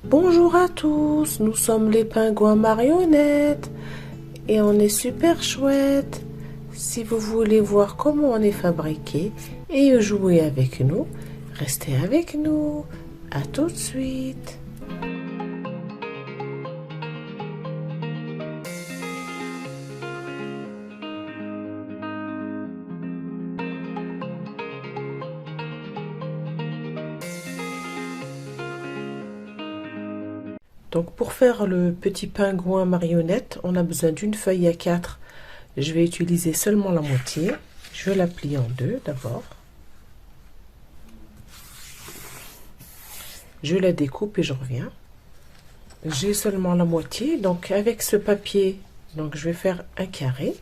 Bonjour à tous, nous sommes les pingouins marionnettes et on est super chouette. Si vous voulez voir comment on est fabriqué et jouer avec nous, restez avec nous. À tout de suite. Donc pour faire le petit pingouin marionnette, on a besoin d'une feuille A4. Je vais utiliser seulement la moitié. Je la plie en deux d'abord. Je la découpe et je reviens. J'ai seulement la moitié, donc avec ce papier, donc je vais faire un carré.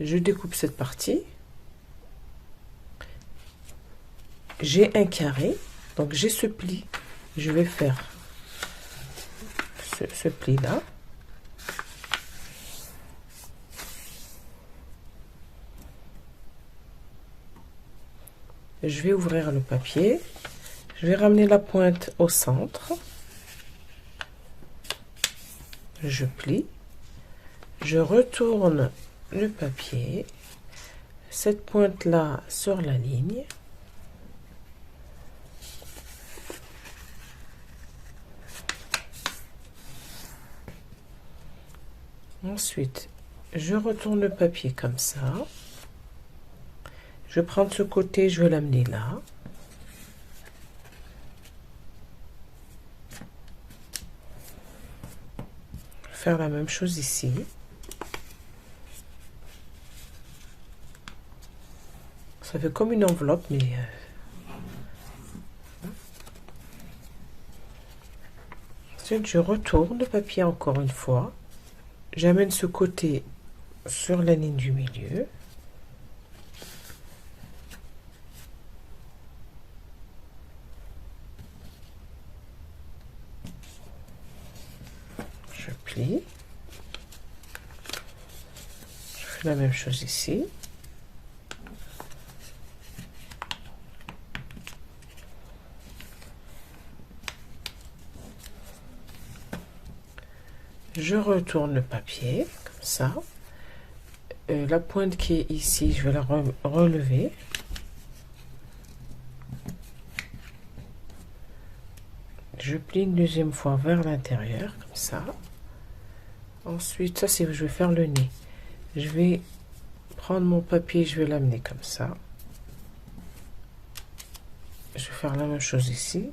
Je découpe cette partie. J'ai un carré, donc j'ai ce pli. Je vais faire ce pli là. Je vais ouvrir le papier. Je vais ramener la pointe au centre. Je plie. Je retourne le papier. Cette pointe là sur la ligne. Ensuite, je retourne le papier comme ça. Je vais prendre ce côté, je vais l'amener là. Faire la même chose ici. Ça fait comme une enveloppe, mais... Ensuite, je retourne le papier encore une fois. J'amène ce côté sur la ligne du milieu. Je plie. Je fais la même chose ici. Je retourne le papier, comme ça. La pointe qui est ici, je vais la relever. Je plie une deuxième fois vers l'intérieur, comme ça. Ensuite, ça c'est, je vais faire le nez. Je vais prendre mon papier, je vais l'amener comme ça. Je vais faire la même chose ici.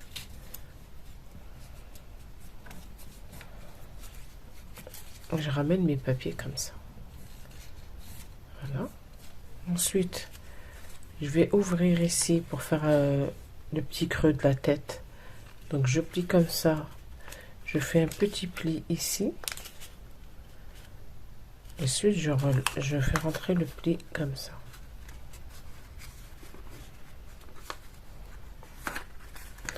Je ramène mes papiers comme ça. Voilà. Ensuite, je vais ouvrir ici pour faire le petit creux de la tête. Donc je plie comme ça. Je fais un petit pli ici. Ensuite, je fais rentrer le pli comme ça.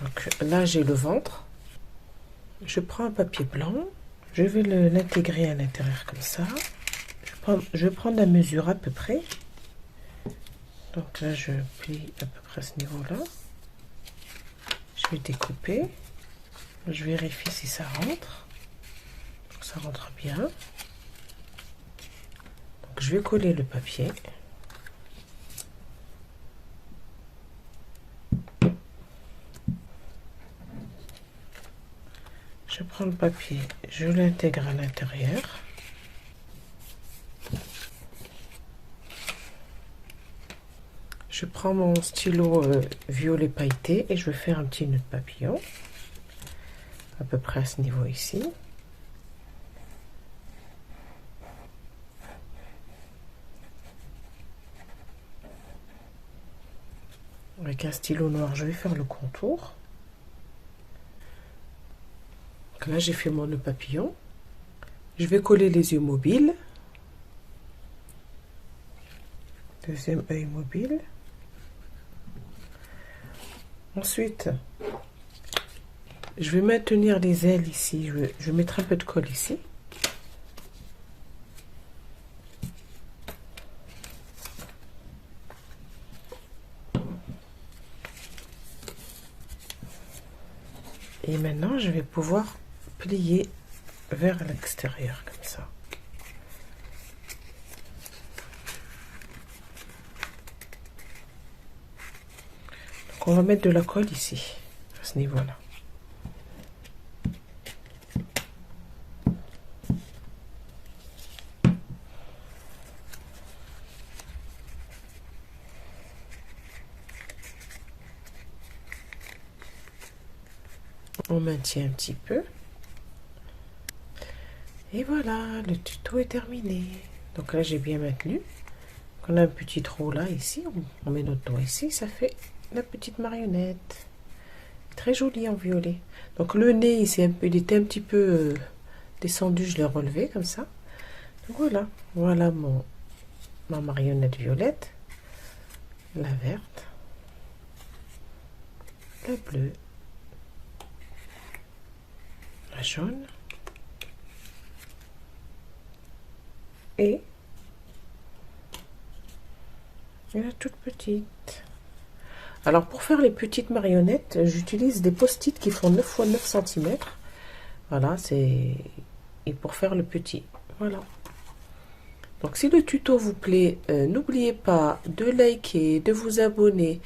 Donc là, j'ai le ventre. Je prends un papier blanc. Je vais l'intégrer à l'intérieur comme ça. Je vais prendre la mesure à peu près. Donc là, je plie à peu près à ce niveau-là. Je vais découper. Je vérifie si ça rentre. Donc ça rentre bien. Donc je vais coller le papier. Je prends le papier, je l'intègre à l'intérieur. Je prends mon stylo violet pailleté et je vais faire un petit nœud de papillon. À peu près à ce niveau ici. Avec un stylo noir, je vais faire le contour. Donc là, j'ai fait mon nœud papillon. Je vais coller les yeux mobiles. Deuxième œil mobile. Ensuite, je vais maintenir les ailes ici. Je vais mettre un peu de colle ici. Et maintenant, je vais pouvoir plier vers l'extérieur comme ça. Donc, on va mettre de la colle ici, à ce niveau-là. On maintient un petit peu. Et voilà, le tuto est terminé. Donc là, j'ai bien maintenu. On a un petit trou là, ici. On met notre doigt ici. Ça fait la petite marionnette. Très jolie en violet. Donc le nez, il était un petit peu descendu. Je l'ai relevé comme ça. Donc voilà. Voilà ma marionnette violette. La verte. La bleue. La jaune. Et la toute petite. Alors pour faire les petites marionnettes, j'utilise des post-it qui font 9 x 9 cm. Voilà, c'est... Et pour faire le petit. Voilà. Donc si le tuto vous plaît, n'oubliez pas de liker, de vous abonner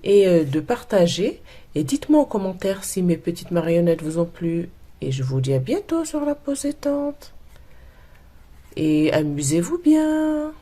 et de partager. Et dites-moi en commentaire si mes petites marionnettes vous ont plu. Et je vous dis à bientôt sur la pose étante. Et amusez-vous bien.